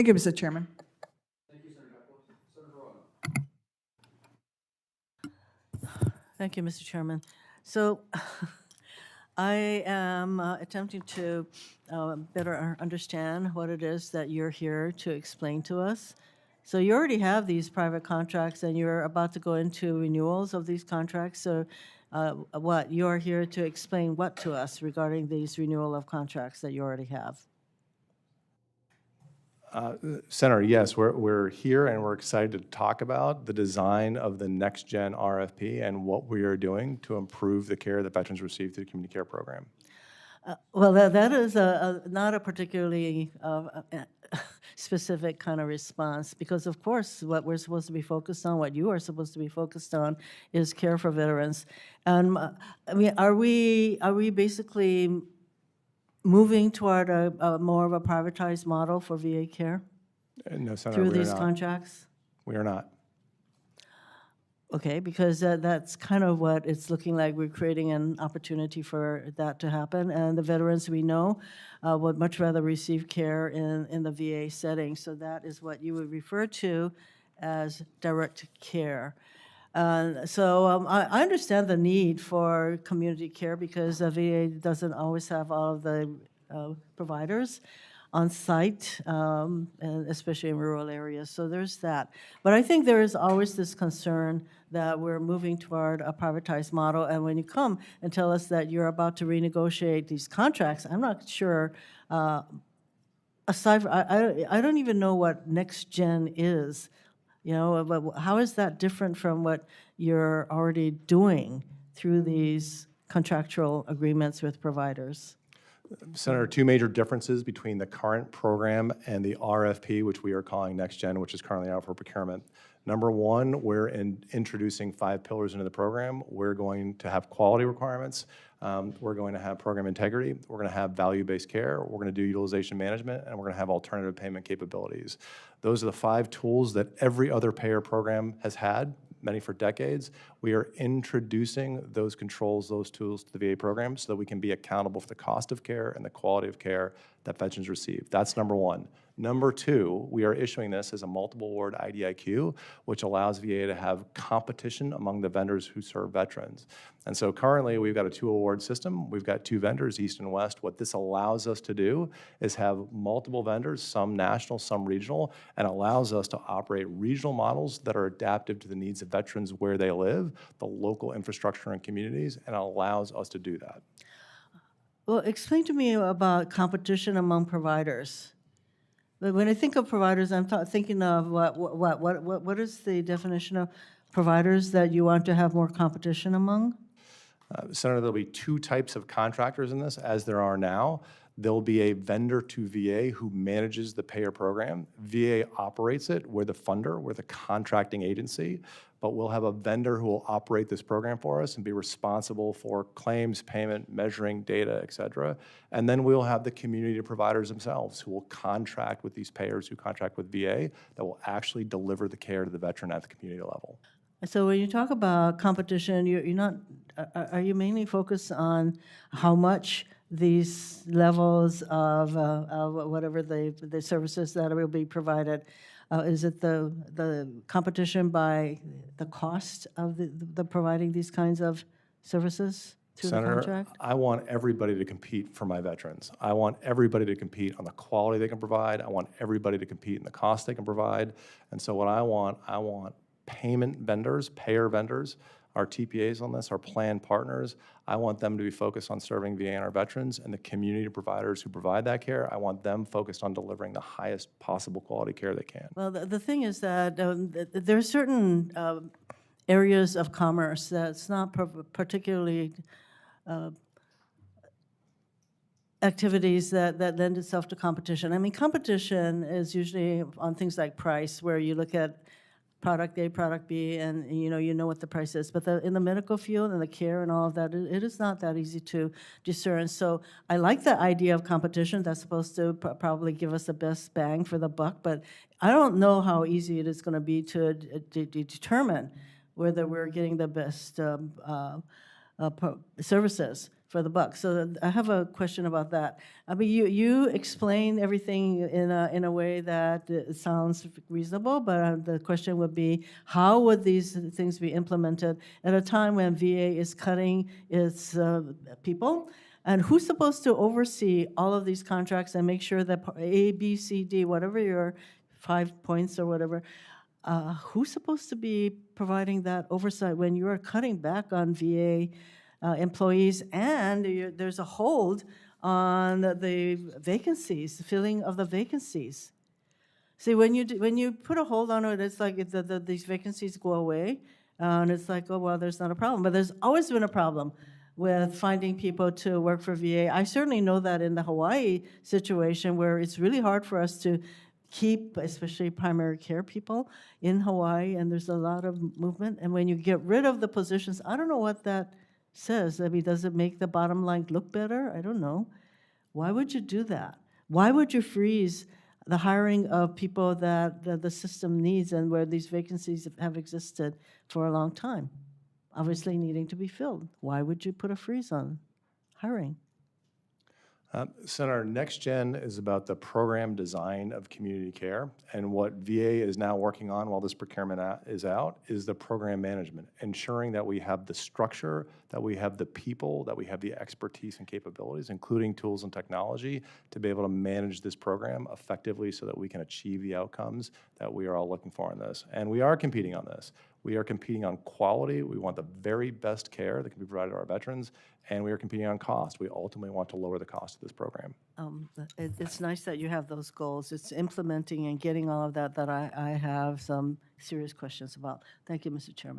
Thank you, Mr. Chairman. Thank you, Mr. Chairman. So I am attempting to better understand what it is that you're here to explain to us. So you already have these private contracts and you're about to go into renewals of these contracts. So what, you're here to explain what to us regarding these renewal of contracts that you already have? Senator, yes, we're here and we're excited to talk about the design of the NextGen RFP and what we are doing to improve the care that veterans receive through the community care program. Well, that is not a particularly specific kind of response, because of course what we're supposed to be focused on, what you are supposed to be focused on, is care for veterans. And I mean, are we basically moving toward a more of a privatized model for VA care No, Senator, through we are these not. contracts? We are not. Okay, because that's kind of what it's looking like. We're creating an opportunity for that to happen, and the veterans we know would much rather receive care in the VA setting. So that is what you would refer to as direct care. I understand the need for community care because the VA doesn't always have all of the providers on site, and especially in rural areas. So there's that. But I think there is always this concern that we're moving toward a privatized model. And when you come and tell us that you're about to renegotiate these contracts, I'm not sure. Aside from, I don't even know what NextGen is. You know, but how is that different from what you're already doing through these contractual agreements with providers? Senator, two major differences between the current program and the RFP, which we are calling NextGen, which is currently out for procurement. Number one, we're introducing 5 pillars into the program. We're going to have quality requirements. We're going to have program integrity. We're going to have value-based care. We're going to do utilization management, and we're going to have alternative payment capabilities. Those are the 5 tools that every other payer program has had, many for decades. We are introducing those controls, those tools to the VA program so that we can be accountable for the cost of care and the quality of care that veterans receive. That's number one. Number two, we are issuing this as a multiple award IDIQ, which allows VA to have competition among the vendors who serve veterans. And so currently we've got a 2-award system. We've got 2 vendors, East and West. What this allows us to do is have multiple vendors, some national, some regional, and allows us to operate regional models that are adaptive to the needs of veterans where they live, the local infrastructure and communities, and allows us to do that. Well, explain to me about competition among providers. But when I think of providers, I'm thinking of what is the definition of providers that you want to have more competition among? Senator, there'll be 2 types of contractors in this, as there are now. There'll be a vendor to VA who manages the payer program. VA operates it. We're the funder. We're the contracting agency. But we'll have a vendor who will operate this program for us and be responsible for claims, payment, measuring, data, et cetera. And then we'll have the community providers themselves who will contract with these payers who contract with VA that will actually deliver the care to the veteran at the community level. So when you talk about competition, you're not, are you mainly focused on how much these levels of whatever the services that will be provided, is it the competition by the cost of the providing these kinds of services through the contract? I want everybody to compete for my veterans. I want everybody to compete on the quality they can provide. I want everybody to compete in the cost they can provide. And so what I want payment vendors, payer vendors, our TPAs on this, our plan partners, I want them to be focused on serving VA and our veterans, and the community providers who provide that care, I want them focused on delivering the highest possible quality care they can. Well, the thing is that there are certain areas of commerce that's not particularly activities that lend itself to competition. I mean, competition is usually on things like price, where you look at product A, product B, and you know what the price is. But in the medical field and the care and all of that, it is not that easy to discern. So I like the idea of competition. That's supposed to probably give us the best bang for the buck. But I don't know how easy it is going to be to determine whether we're getting the best services for the buck. So I have a question about that. I mean, you explain everything in a way that it sounds reasonable, but the question would be, how would these things be implemented at a time when VA is cutting its people? And who's supposed to oversee all of these contracts and make sure that A, B, C, D, whatever your 5 points or whatever, who's supposed to be providing that oversight when you are cutting back on VA employees and there's a hold on the vacancies, filling of the vacancies? See, when you put a hold on it, it's like these vacancies go away, and it's like, oh, well, there's not a problem. But there's always been a problem with finding people to work for VA. I certainly know that in the Hawaii situation, where it's really hard for us to keep, especially primary care people in Hawaii, and there's a lot of movement. And when you get rid of the positions, I don't know what that says. I mean, does it make the bottom line look better? I don't know. Why would you do that? Why would you freeze the hiring of people that the system needs and where these vacancies have existed for a long time, obviously needing to be filled? Why would you put a freeze on hiring? Senator, NextGen is about the program design of community care, and what VA is now working on while this procurement is out is the program management, ensuring that we have the structure, that we have the people, that we have the expertise and capabilities, including tools and technology, to be able to manage this program effectively so that we can achieve the outcomes that we are all looking for in this. And we are competing on this. We are competing on quality. We want the very best care that can be provided to our veterans, and we are competing on cost. We ultimately want to lower the cost of this program. It's nice that you have those goals. It's implementing and getting all of that I have some serious questions about. Thank you, Mr. Chairman.